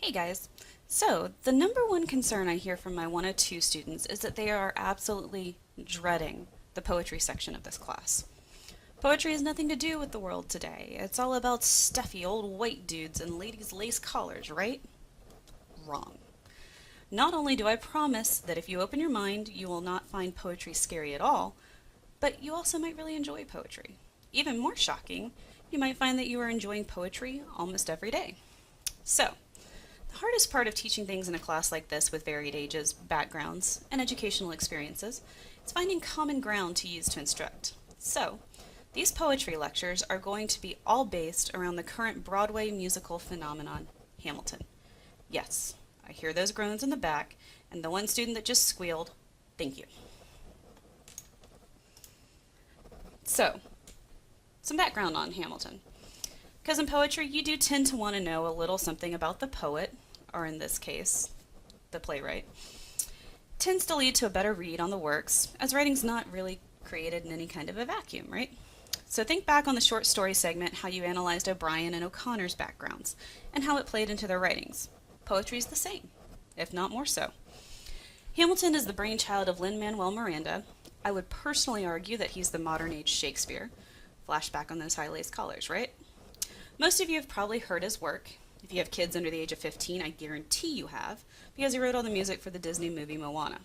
Hey guys. So, the number one concern I hear from my 102 students is that they are absolutely dreading the poetry section of this class. Poetry has nothing to do with the world today. It's all about stuffy old white dudes and ladies' lace collars, right? Wrong. Not only do I promise that if you open your mind, you will not find poetry scary at all, but you also might really enjoy poetry. Even more shocking, you might find that you are enjoying poetry almost every day. So, the hardest part of teaching things in a class like this with varied ages, backgrounds, and educational experiences is finding common ground to use to instruct. So, these poetry lectures are going to be all based around the current Broadway musical phenomenon, Hamilton. Yes, I hear those groans in the back, and the one student that just squealed, thank you. So, some background on Hamilton. Because in poetry, you do tend to want to know a little something about the poet, or in this case, the playwright. Tends to lead to a better read on the works, as writing's not really created in any kind of a vacuum, right? So think back on the short story segment, how you analyzed O'Brien and O'Connor's backgrounds, and how it played into their writings. Poetry's the same, if not more so. Hamilton is the brainchild of Lin-Manuel Miranda. I would personally argue that he's the modern age Shakespeare. Flashback on those high-lace collars, right? Most of you have probably heard his work. If you have kids under the age of 15, I guarantee you have, because he wrote all the music for the Disney movie Moana.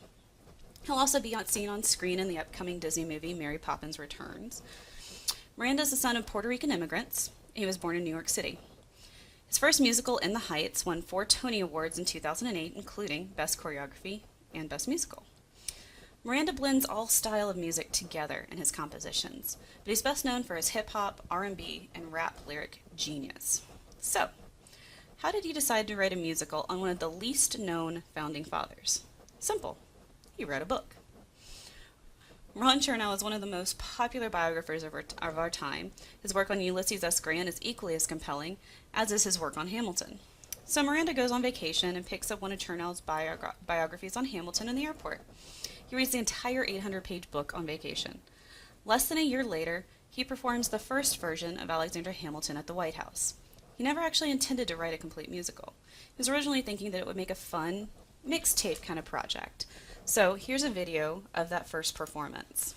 He'll also be seen on screen in the upcoming Disney movie Mary Poppins Returns. Miranda is the son of Puerto Rican immigrants. He was born in New York City. His first musical, In the Heights, won 4 Tony Awards in 2008, including Best Choreography and Best Musical. Miranda blends all style of music together in his compositions, but he's best known for his hip-hop, R&B, and rap lyric genius. So, how did he decide to write a musical on one of the least known founding fathers? Simple. He wrote a book. Ron Chernow is one of the most popular biographers of our time. His work on Ulysses S. Grant is equally as compelling, as is his work on Hamilton. So Miranda goes on vacation and picks up one of Chernow's biographies on Hamilton in the airport. He reads the entire 800-page book on vacation. Less than a year later, he performs the first version of Alexander Hamilton at the White House. He never actually intended to write a complete musical. He was originally thinking that it would make a fun, mixtape kind of project. So here's a video of that first performance.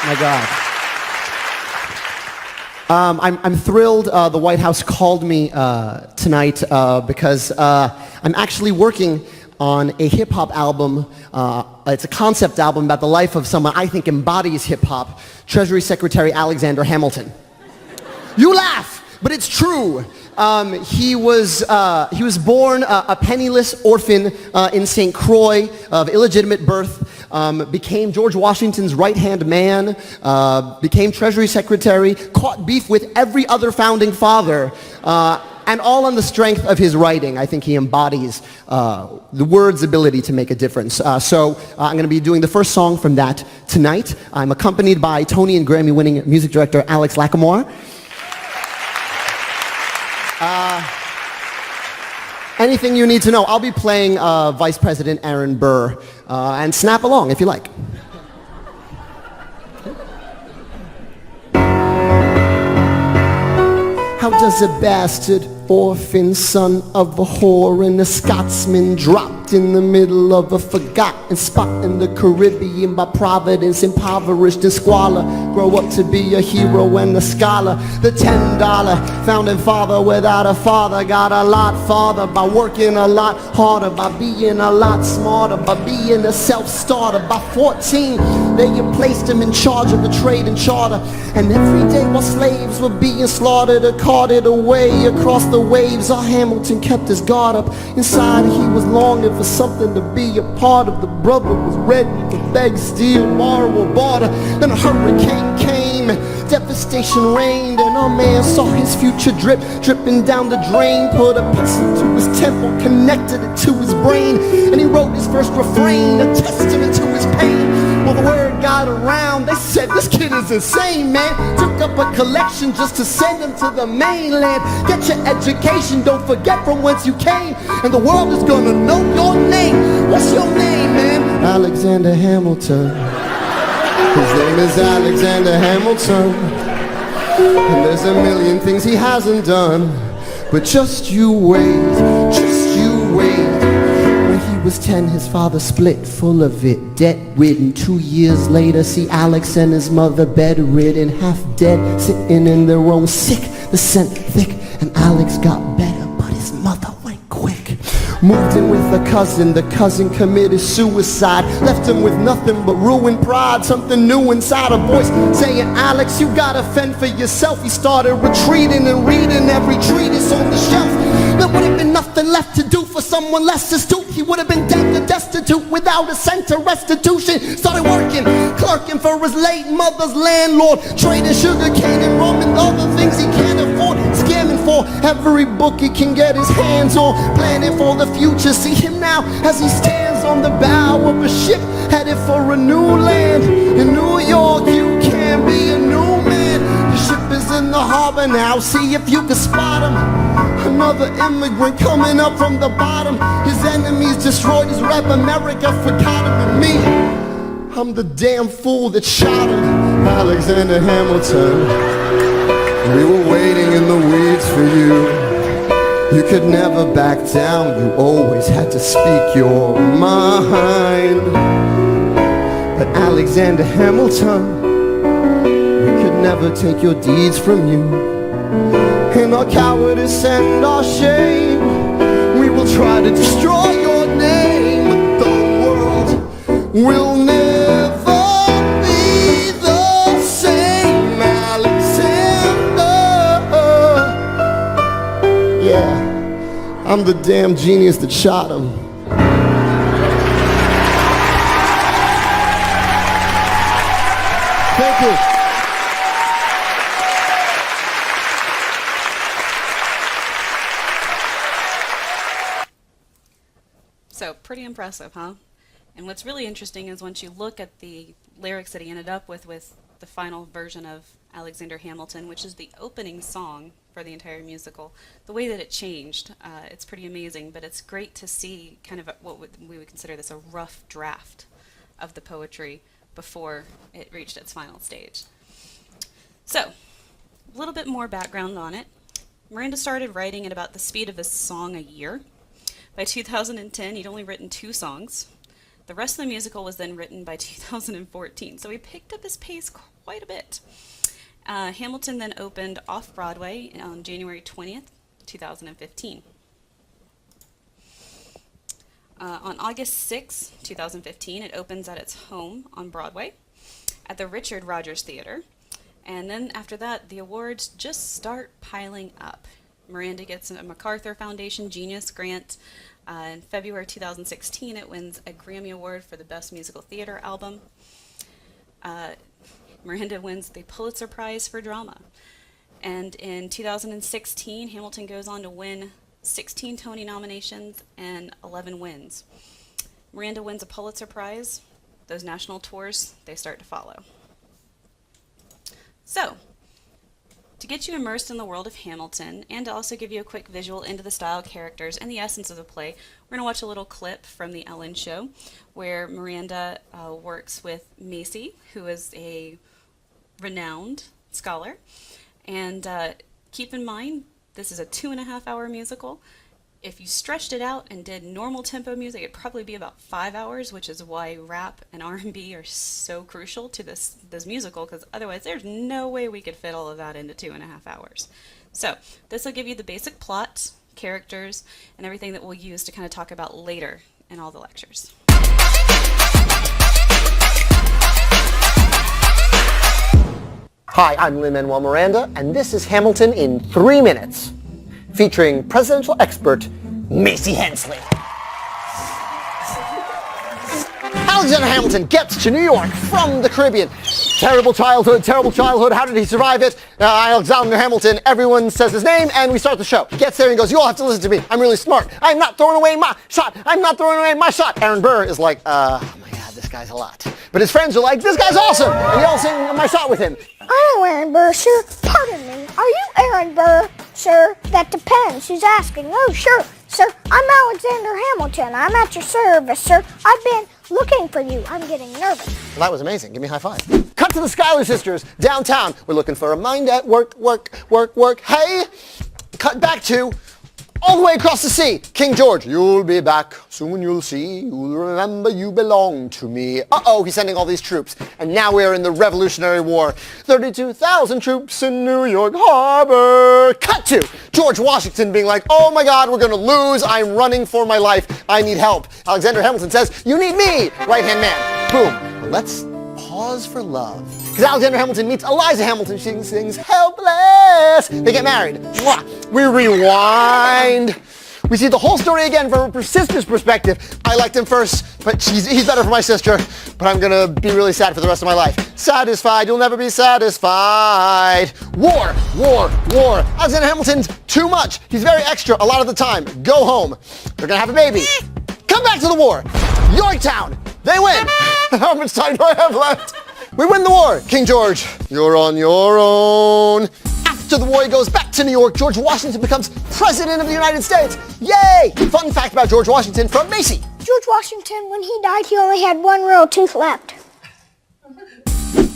My God. I'm thrilled the White House called me tonight because I'm actually working on a hip-hop album. It's a concept album about the life of someone I think embodies hip-hop, Treasury Secretary Alexander Hamilton. You laugh, but it's true. He was born a penniless orphan in St. Croix of illegitimate birth. Became George Washington's right-hand man, became Treasury Secretary, caught beef with every other founding father, and all on the strength of his writing. I think he embodies the word's ability to make a difference. So I'm going to be doing the first song from that tonight. I'm accompanied by Tony and Grammy-winning music director Alex Lacamoire. Anything you need to know, I'll be playing Vice President Aaron Burr, and snap along if you like. How does a bastard orphan son of a whore and a Scotsman dropped in the middle of a forgotten spot in the Caribbean by providence, impoverished and squalor, grow up to be a hero and a scholar? The $10 founding father without a father got a lot farther by working a lot harder, by being a lot smarter, by being a self-starter. By 14 they had placed him in charge of the trade and charter, and every day while slaves were being slaughtered or carted away across the waves, our Hamilton kept his guard up. Inside he was longing for something to be a part of. The brother was ready to beg, steal, borrow, or barter. Then a hurricane came, devastation reigned, and our man saw his future dripping down the drain. Put a pencil to his temple, connected it to his brain, and he wrote his first refrain, a testament to his pain. Well, the word got around, they said, this kid is insane, man. Took up a collection just to send him to the mainland. Get your education, don't forget from whence you came, and the world is gonna know your name. What's your name, man? Alexander Hamilton. His name is Alexander Hamilton. And there's a million things he hasn't done. But just you wait, just you wait. When he was 10, his father split, full of it, debt-ridden. 2 years later, see Alex and his mother bedridden, half dead, sitting in their own sick, the scent thick. And Alex got better, but his mother went quick. Moved in with a cousin, the cousin committed suicide. Left him with nothing but ruined pride. Something new inside, a voice saying, Alex, you gotta fend for yourself. He started retreating and reading every treatise on the shelf. There would have been nothing left to do for someone less astute. He would have been dead and destitute without a cent of restitution. Started working, clerking for his late mother's landlord, trading sugar cane and rum and other things he can't afford. Scamming for every book he can get his hands on, planning for the future. See him now as he stands on the bow of a ship headed for a new land. In New York you can be a new man. The ship is in the harbor now, see if you can spot him. Another immigrant coming up from the bottom. His enemies destroyed his rep, America forgot him. And me, I'm the damn fool that shot him. Alexander Hamilton, we were waiting in the weeds for you. You could never back down, you always had to speak your mind. But Alexander Hamilton, we could never take your deeds from you. In our cowardice and our shame, we will try to destroy your name. But the world will never be the same, Alexander. Yeah, I'm the damn genius that shot him. Thank you. So, pretty impressive, huh? And what's really interesting is once you look at the lyrics that he ended up with the final version of Alexander Hamilton, which is the opening song for the entire musical, the way that it changed, it's pretty amazing, but it's great to see kind of what we would consider this a rough draft of the poetry before it reached its final stage. So, a little bit more background on it. Miranda started writing at about the speed of a song a year. By 2010, he'd only written 2 songs. The rest of the musical was then written by 2014, so he picked up his pace quite a bit. Hamilton then opened off-Broadway on January 20th, 2015. On August 6, 2015, it opens at its home on Broadway at the Richard Rodgers Theater. And then after that, the awards just start piling up. Miranda gets a MacArthur Foundation Genius Grant. In February 2016, it wins a Grammy Award for the Best Musical Theater Album. Miranda wins the Pulitzer Prize for Drama. And in 2016, Hamilton goes on to win 16 Tony nominations and 11 wins. Miranda wins a Pulitzer Prize. Those national tours, they start to follow. So, to get you immersed in the world of Hamilton, and to also give you a quick visual into the style, characters, and the essence of the play, we're going to watch a little clip from The Ellen Show, where Miranda works with Macy, who is a renowned scholar. And keep in mind, this is a 2.5-hour musical. If you stretched it out and did normal tempo music, it'd probably be about 5 hours, which is why rap and R&B are so crucial to this musical, because otherwise there's no way we could fit all of that into 2.5 hours. So this will give you the basic plot, characters, and everything that we'll use to kind of talk about later in all the lectures. Hi, I'm Lin-Manuel Miranda, and this is Hamilton in 3 minutes, featuring presidential expert Macy Hensley. Alexander Hamilton gets to New York from the Caribbean. Terrible childhood. How did he survive it? Alexander Hamilton, everyone says his name, and we start the show. He gets there and he goes, you all have to listen to me. I'm really smart. I'm not throwing away my shot. Aaron Burr is like, oh my God, this guy's a lot. But his friends are like, this guy's awesome. And they all sing my shot with him. I know Aaron Burr, sir. Pardon me. Are you Aaron Burr, sir? That depends. He's asking. Oh, sure. Sir, I'm Alexander Hamilton. I'm at your service, sir. I've been looking for you. I'm getting nervous. Well, that was amazing. Give me a high five. Cut to the Schuyler sisters downtown. We're looking for a mind at work, work, work, work. Hey! Cut back to all the way across the sea. King George, you'll be back. Soon you'll see. You'll remember you belong to me. Uh-oh, he's sending all these troops. And now we're in the Revolutionary War. 32,000 troops in New York Harbor. Cut to George Washington being like, oh my God, we're going to lose. I'm running for my life. I need help. Alexander Hamilton says, you need me. Right-hand man. Boom. But let's pause for love. Because Alexander Hamilton meets Eliza Hamilton. She sings Helpless. They get married. Mwah. We rewind. We see the whole story again from her sister's perspective. I liked him first, but he's better for my sister. But I'm going to be really sad for the rest of my life. Satisfied, you'll never be satisfied. War, war, war. Alexander Hamilton's too much. He's very extra a lot of the time. Go home. They're going to have a baby. Come back to the war. Yorktown. They win. How much time do I have left? We win the war. King George, you're on your own. After the war, he goes back to New York. George Washington becomes President of the United States. Yay! Fun fact about George Washington from Macy. George Washington, when he died, he only had one row of tooth left.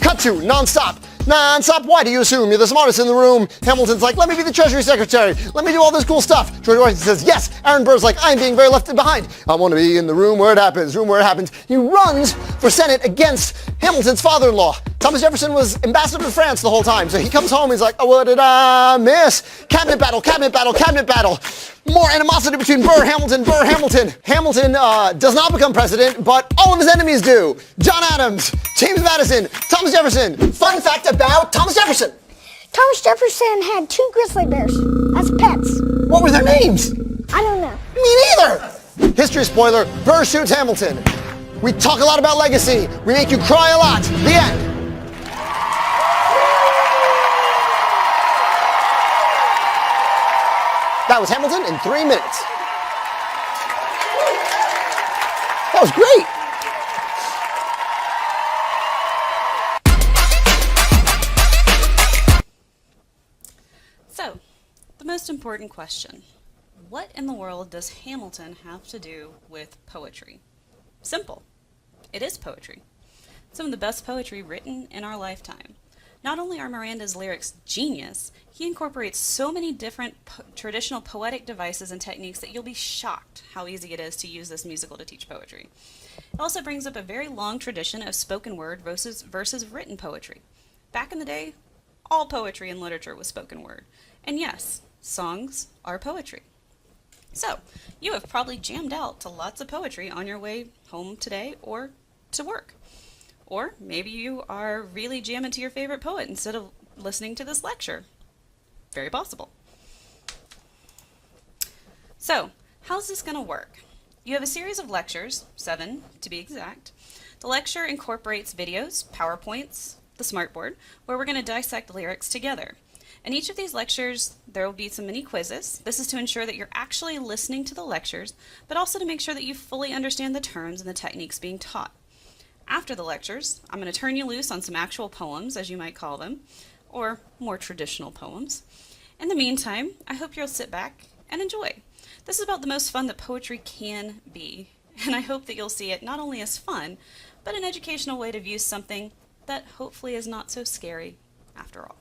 Cut to nonstop. Nonstop, why do you assume you're the smartest in the room? Hamilton's like, let me be the Treasury Secretary. Let me do all this cool stuff. George Washington says, yes. Aaron Burr's like, I'm being very left behind. I want to be in the room where it happens, room where it happens. He runs for Senate against Hamilton's father-in-law. Thomas Jefferson was ambassador to France the whole time. So he comes home, he's like, oh, what did I miss? Cabinet battle, cabinet battle, cabinet battle. More animosity between Burr, Hamilton, Burr, Hamilton. Hamilton does not become president, but all of his enemies do. John Adams, James Madison, Thomas Jefferson. Fun fact about Thomas Jefferson. Thomas Jefferson had 2 grizzly bears as pets. What were their names? I don't know. Me neither. History spoiler, Burr shoots Hamilton. We talk a lot about legacy. We make you cry a lot. The end. That was Hamilton in 3 minutes. That was great. So, the most important question. What in the world does Hamilton have to do with poetry? Simple. It is poetry. Some of the best poetry written in our lifetime. Not only are Miranda's lyrics genius, he incorporates so many different traditional poetic devices and techniques that you'll be shocked how easy it is to use this musical to teach poetry. It also brings up a very long tradition of spoken word versus written poetry. Back in the day, all poetry and literature was spoken word. And yes, songs are poetry. So, you have probably jammed out to lots of poetry on your way home today or to work. Or maybe you are really jamming to your favorite poet instead of listening to this lecture. Very possible. So, how's this going to work? You have a series of lectures, 7 to be exact. The lecture incorporates videos, PowerPoints, the smartboard, where we're going to dissect lyrics together. In each of these lectures, there will be some mini quizzes. This is to ensure that you're actually listening to the lectures, but also to make sure that you fully understand the terms and the techniques being taught. After the lectures, I'm going to turn you loose on some actual poems, as you might call them, or more traditional poems. In the meantime, I hope you'll sit back and enjoy. This is about the most fun that poetry can be, and I hope that you'll see it not only as fun, but an educational way to view something that hopefully is not so scary after all.